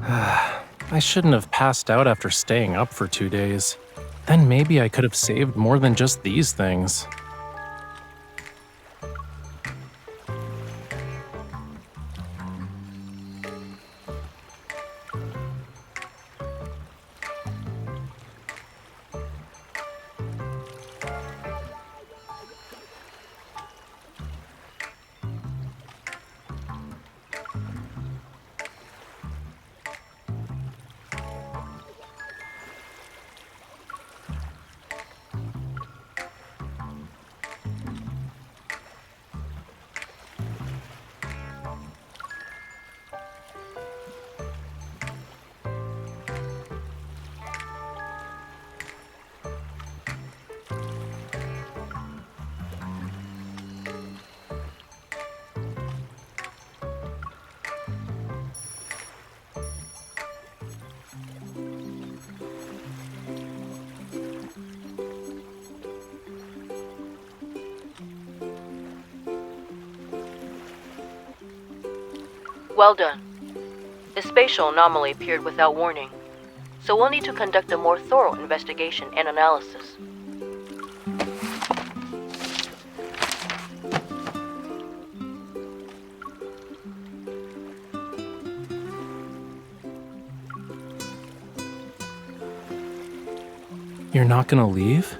I shouldn't have passed out after staying up for 2 days. Then maybe I could have saved more than just these things. Well done. The spatial anomaly appeared without warning, so we'll need to conduct a more thorough investigation and analysis. You're not gonna leave?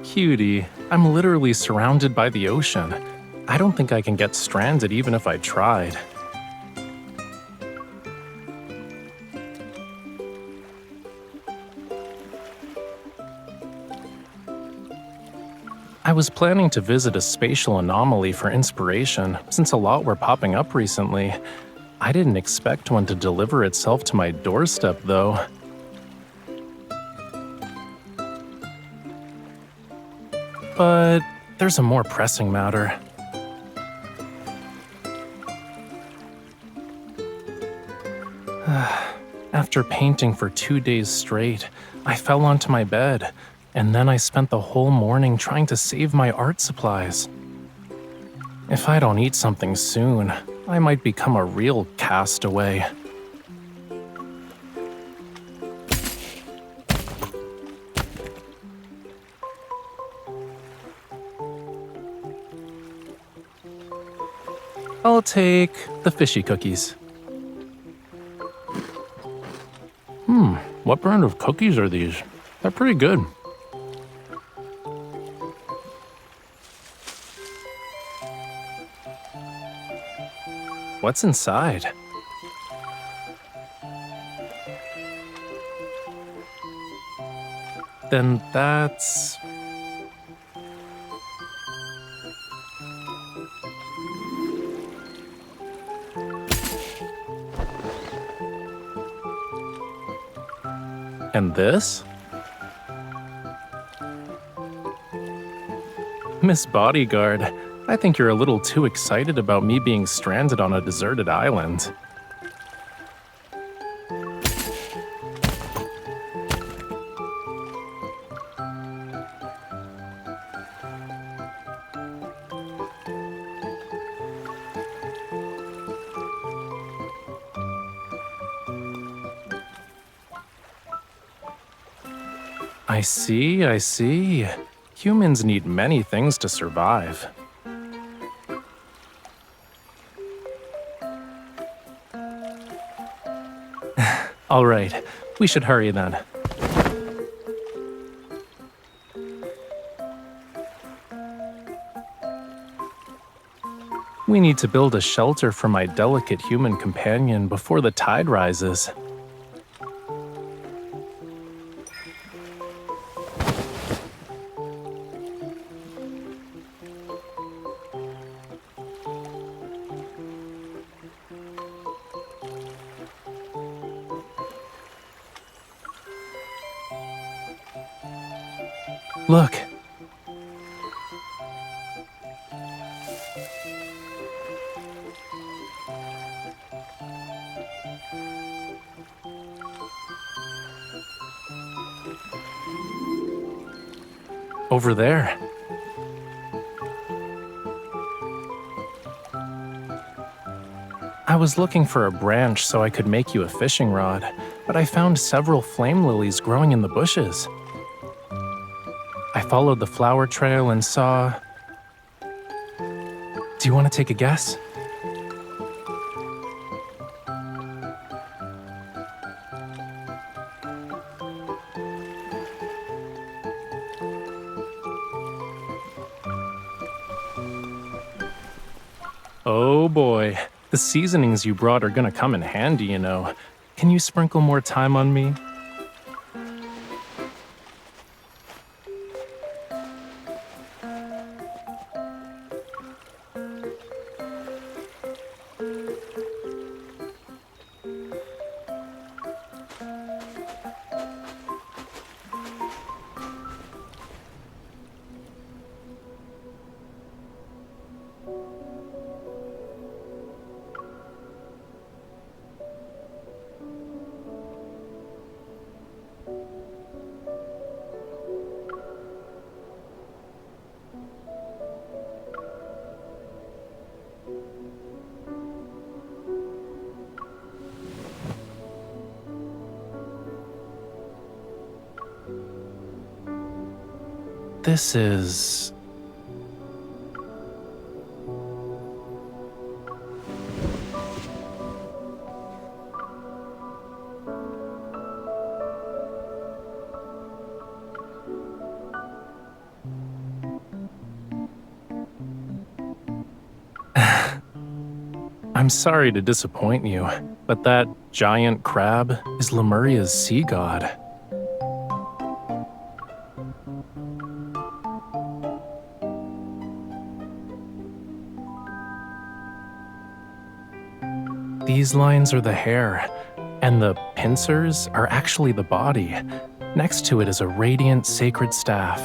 Cutie, I'm literally surrounded by the ocean. I don't think I can get stranded even if I tried. I was planning to visit a spatial anomaly for inspiration, since a lot were popping up recently. I didn't expect one to deliver itself to my doorstep, though. But there's a more pressing matter. After painting for 2 days straight, I fell onto my bed, and then I spent the whole morning trying to save my art supplies. If I don't eat something soon, I might become a real castaway. I'll take the fishy cookies. What brand of cookies are these? They're pretty good. What's inside? Then that's... And this? Miss Bodyguard, I think you're a little too excited about me being stranded on a deserted island. I see. Humans need many things to survive. All right, we should hurry then. We need to build a shelter for my delicate human companion before the tide rises. Look. over there. I was looking for a branch so I could make you a fishing rod, but I found several flame lilies growing in the bushes. I followed the flower trail and saw... Do you want to take a guess? Oh boy, the seasonings you brought are gonna come in handy, you know. Can you sprinkle more thyme on me? This is... I'm sorry to disappoint you, but that giant crab is Lemuria's sea god. These lines are the hair, and the pincers are actually the body. Next to it is a radiant sacred staff.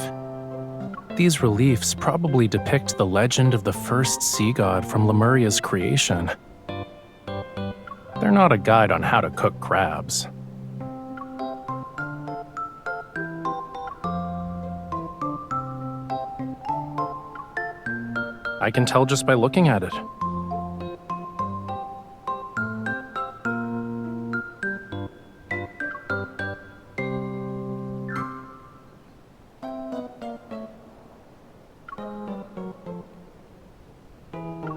These reliefs probably depict the legend of the first sea god from Lemuria's creation. They're not a guide on how to cook crabs. I can tell just by looking at it.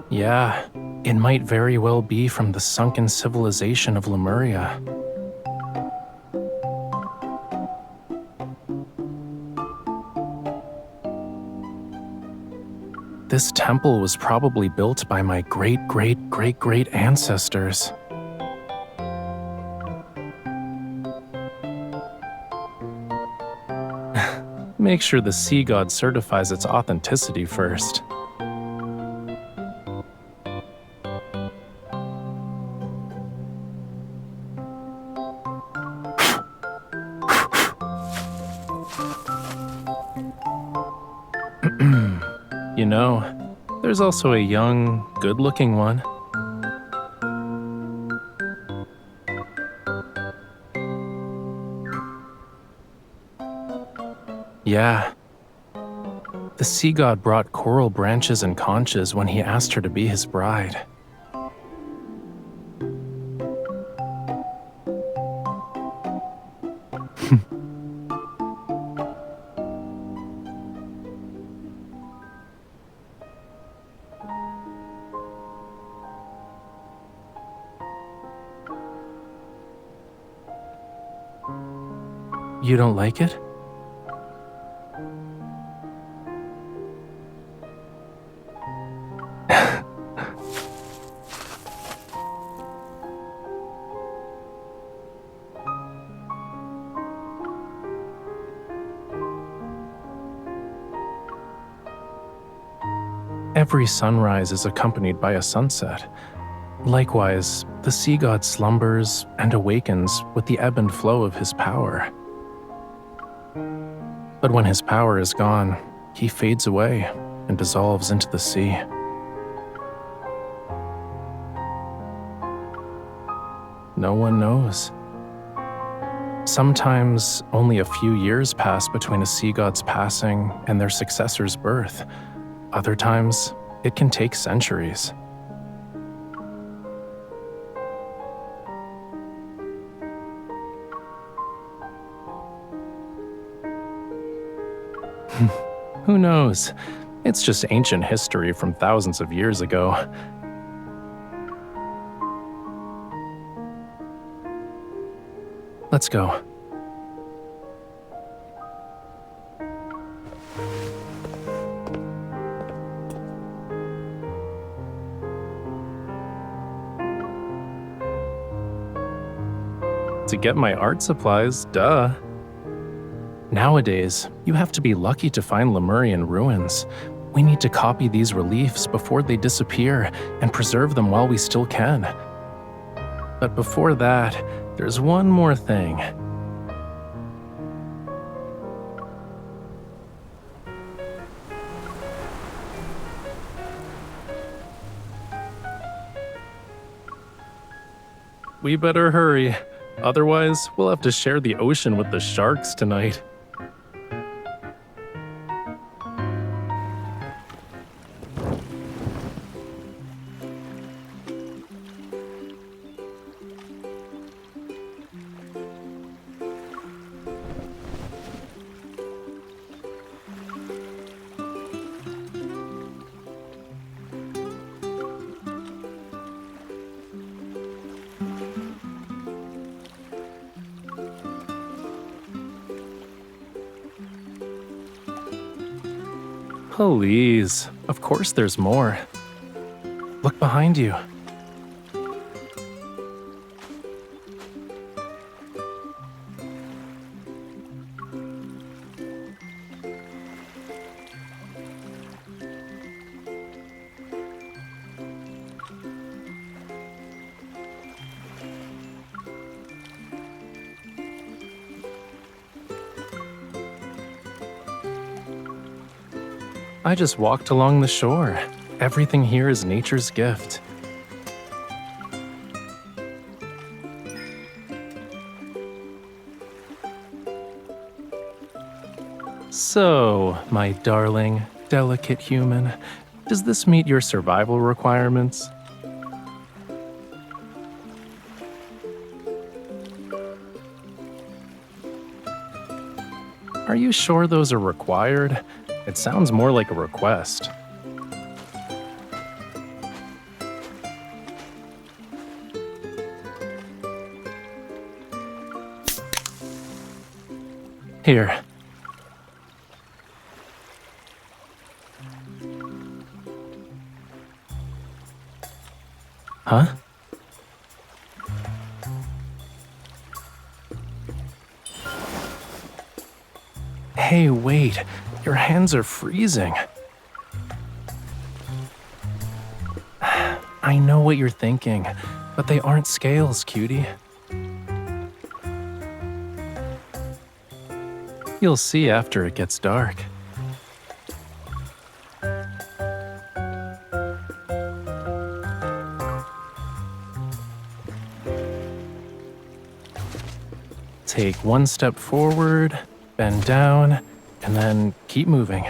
Yeah, it might very well be from the sunken civilization of Lemuria. This temple was probably built by my great-great-great-great ancestors. Make sure the sea god certifies its authenticity first. You know, there's also a young, good-looking one. Yeah. The sea god brought coral branches and conches when he asked her to be his bride. You don't like it? Every sunrise is accompanied by a sunset. Likewise, the sea god slumbers and awakens with the ebb and flow of his power. But when his power is gone, he fades away and dissolves into the sea. No one knows. Sometimes only a few years pass between a sea god's passing and their successor's birth. Other times, it can take centuries. Who knows? It's just ancient history from thousands of years ago. Let's go. To get my art supplies, duh. Nowadays, you have to be lucky to find Lemurian ruins. We need to copy these reliefs before they disappear and preserve them while we still can. But before that, there's one more thing. We better hurry. Otherwise, we'll have to share the ocean with the sharks tonight. Please, of course there's more. Look behind you. I just walked along the shore. Everything here is nature's gift. So, my darling, delicate human, does this meet your survival requirements? Are you sure those are required? It sounds more like a request. Here. Huh? Hey, wait. Your hands are freezing. I know what you're thinking, but they aren't scales, cutie. You'll see after it gets dark. Take one step forward, bend down, and then keep moving.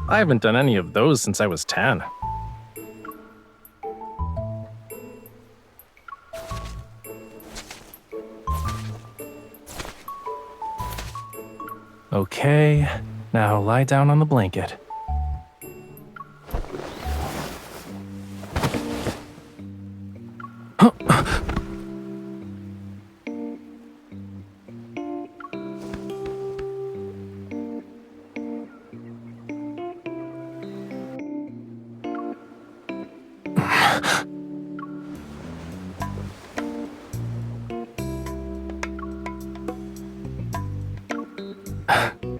I haven't done any of those since I was 10. Okay, now lie down on the blanket.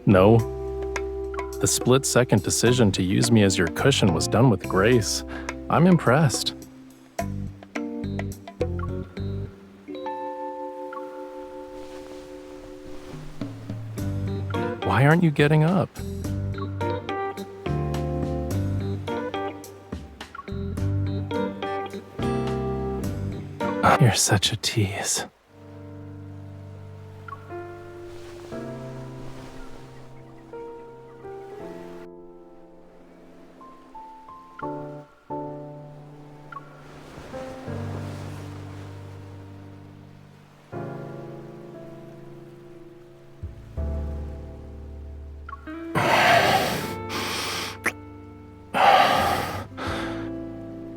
No. The split-second decision to use me as your cushion was done with grace. I'm impressed. Why aren't you getting up? You're such a tease.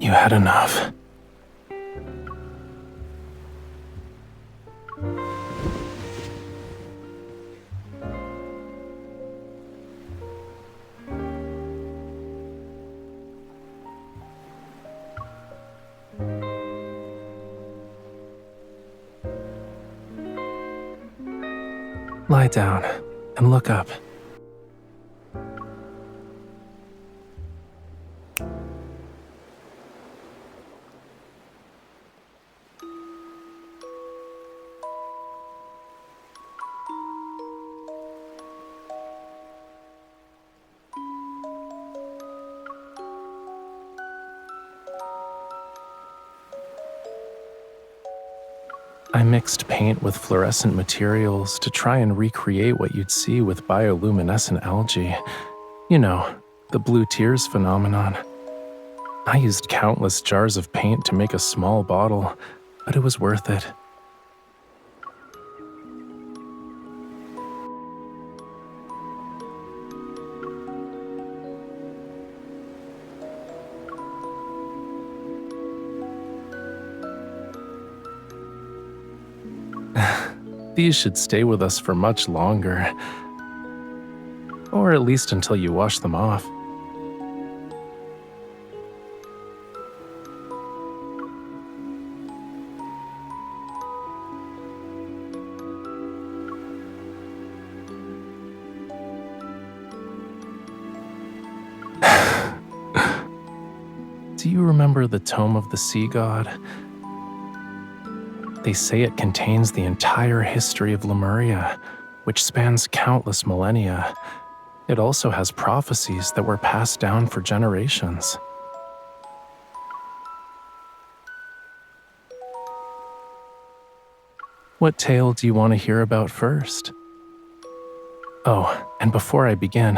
You had enough. Lie down and look up. I mixed paint with fluorescent materials to try and recreate what you'd see with bioluminescent algae. You know, the blue tears phenomenon. I used countless jars of paint to make a small bottle, but it was worth it. These should stay with us for much longer. Or at least until you wash them off. Do you remember the Tome of the Sea God? They say it contains the entire history of Lemuria, which spans countless millennia. It also has prophecies that were passed down for generations. What tale do you want to hear about first? Oh, and before I begin,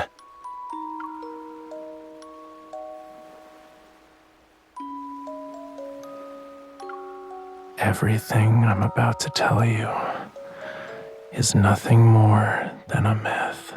everything I'm about to tell you is nothing more than a myth.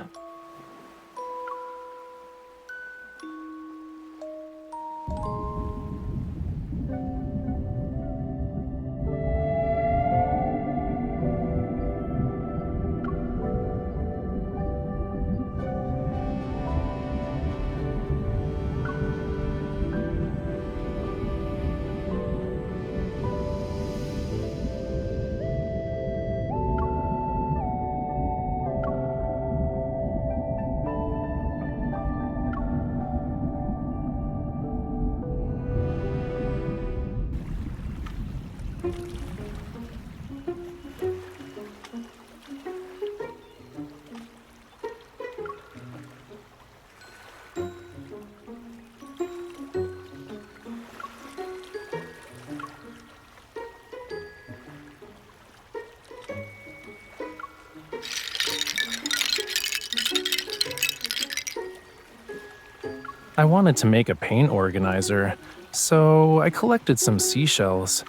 I wanted to make a paint organizer, so I collected some seashells.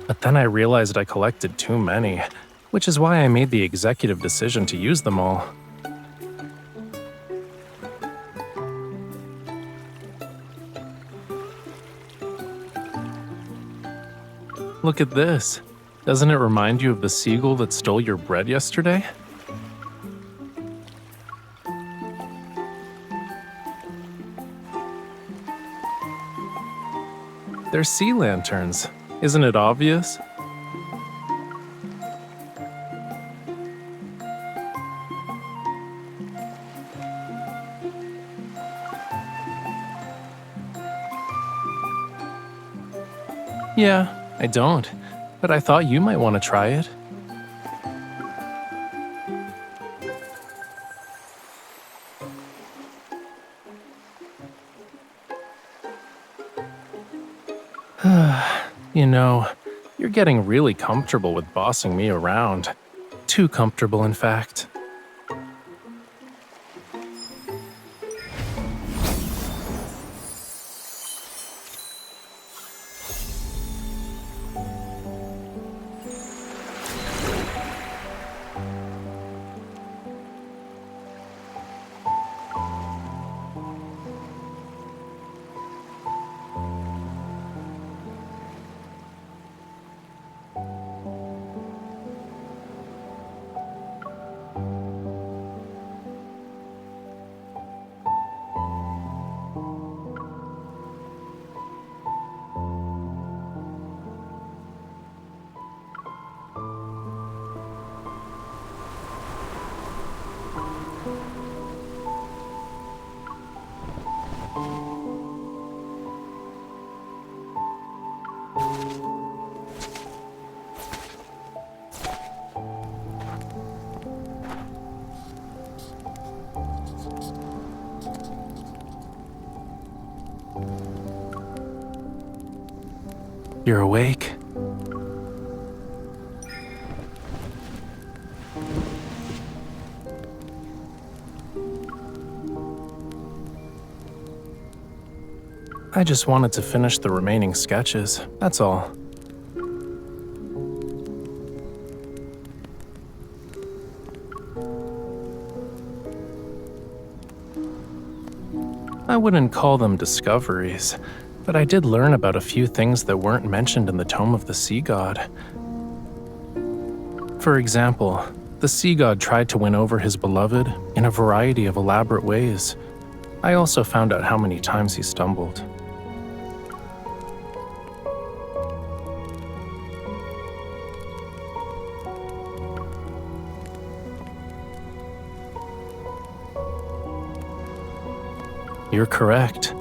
But then I realized I collected too many, which is why I made the executive decision to use them all. Look at this. Doesn't it remind you of the seagull that stole your bread yesterday? They're sea lanterns. Isn't it obvious? Yeah, I don't, but I thought you might want to try it. You know, You're getting really comfortable with bossing me around. Too comfortable, in fact. You're awake? I just wanted to finish the remaining sketches, that's all. I wouldn't call them discoveries, but I did learn about a few things that weren't mentioned in the Tome of the Sea God. For example, the Sea God tried to win over his beloved in a variety of elaborate ways. I also found out how many times he stumbled. You're correct.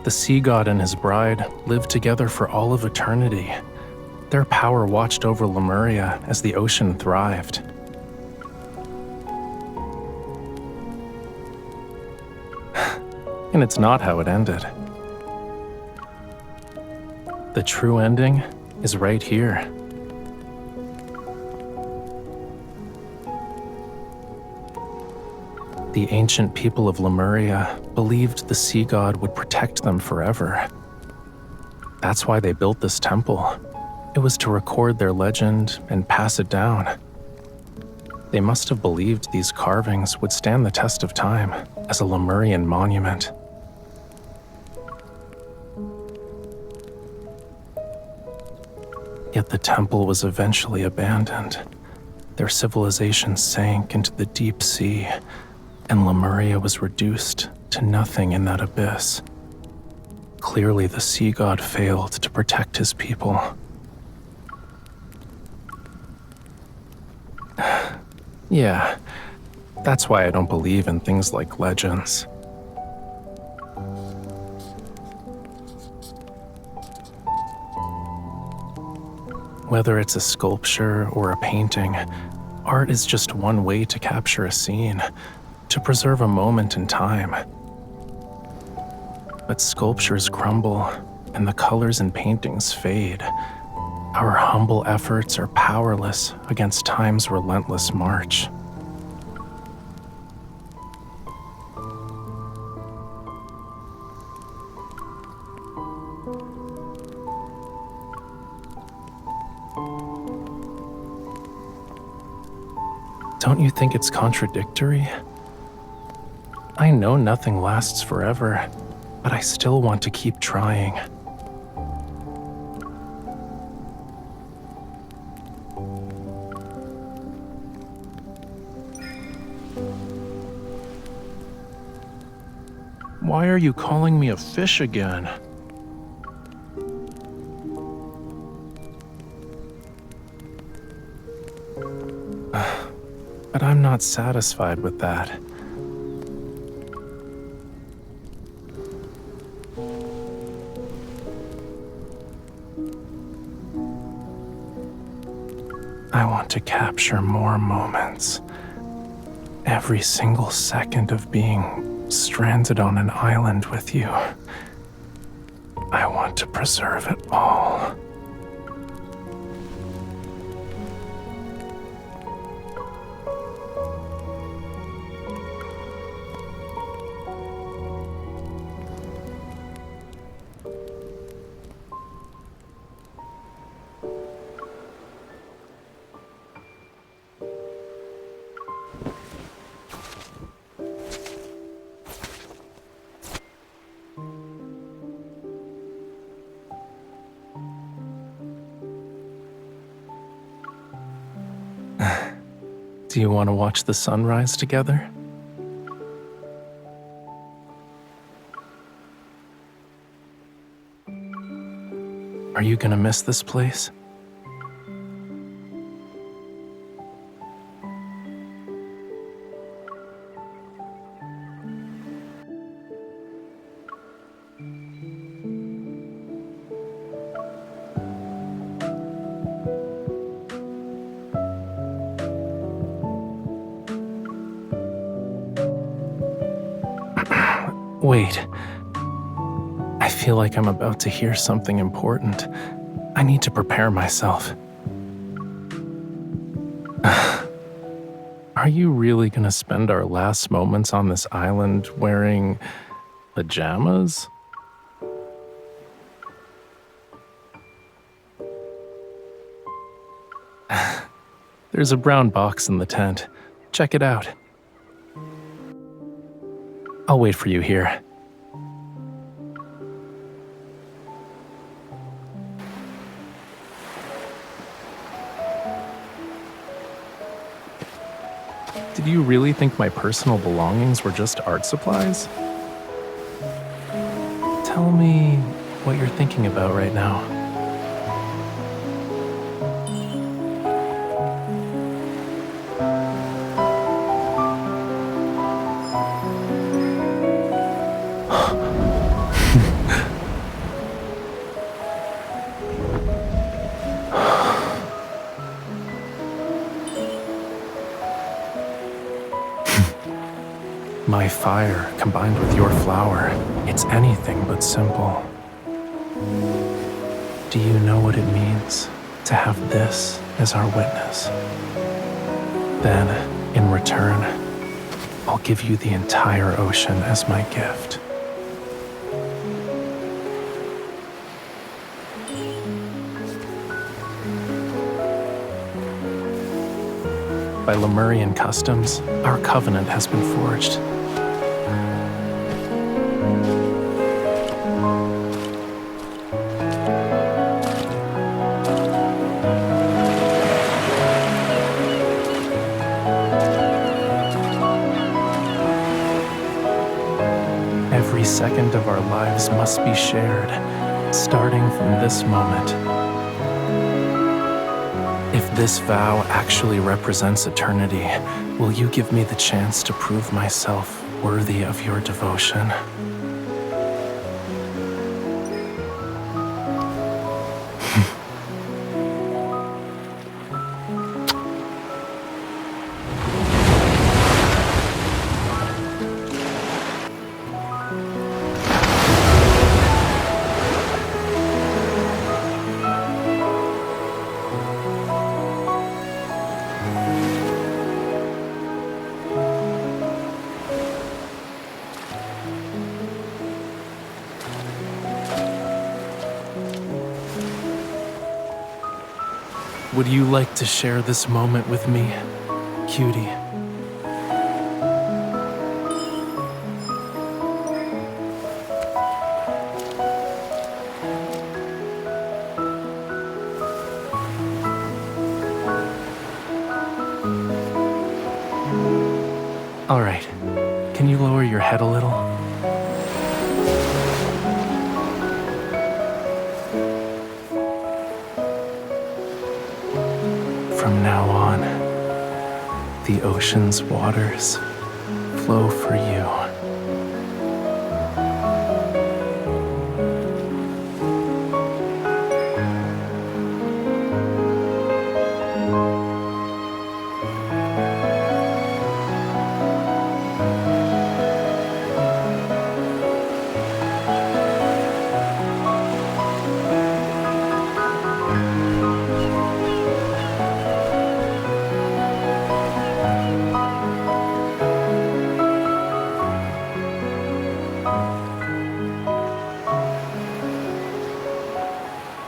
The Sea God and his bride lived together for all of eternity. Their power watched over Lemuria as the ocean thrived. And it's not how it ended. The true ending is right here. The ancient people of Lemuria believed the Sea God would protect them forever. That's why they built this temple. It was to record their legend and pass it down. They must have believed these carvings would stand the test of time as a Lemurian monument. Yet the temple was eventually abandoned. Their civilization sank into the deep sea, and Lemuria was reduced to nothing in that abyss. Clearly, the Sea God failed to protect his people. Yeah, that's why I don't believe in things like legends. Whether it's a sculpture or a painting, art is just one way to capture a scene, to preserve a moment in time. But sculptures crumble, and the colors in paintings fade. Our humble efforts are powerless against time's relentless march. Don't you think it's contradictory? I know nothing lasts forever, but I still want to keep trying. Why are you calling me a fish again? But I'm not satisfied with that. I want to capture more moments. Every single second of being stranded on an island with you. I want want to preserve it all. Do you want to watch the sunrise together? Are you gonna miss this place? Wait. I feel like I'm about to hear something important. I need to prepare myself. Are you really gonna spend our last moments on this island wearing pajamas? There's a brown box in the tent. Check it out. I'll wait for you here. Did you really think my personal belongings were just art supplies? Tell me what you're thinking about right now. My fire combined with your flower, it's anything but simple. Do you know what it means to have this as our witness? Then, in return, I'll give you the entire ocean as my gift. By Lemurian customs, our covenant has been forged. Every second of our lives must be shared, starting from this moment. If this vow actually represents eternity, will you give me the chance to prove myself worthy of your devotion? Would you like to share this moment with me, cutie? All right, can you lower your head a little? From now on, the ocean's waters flow for you.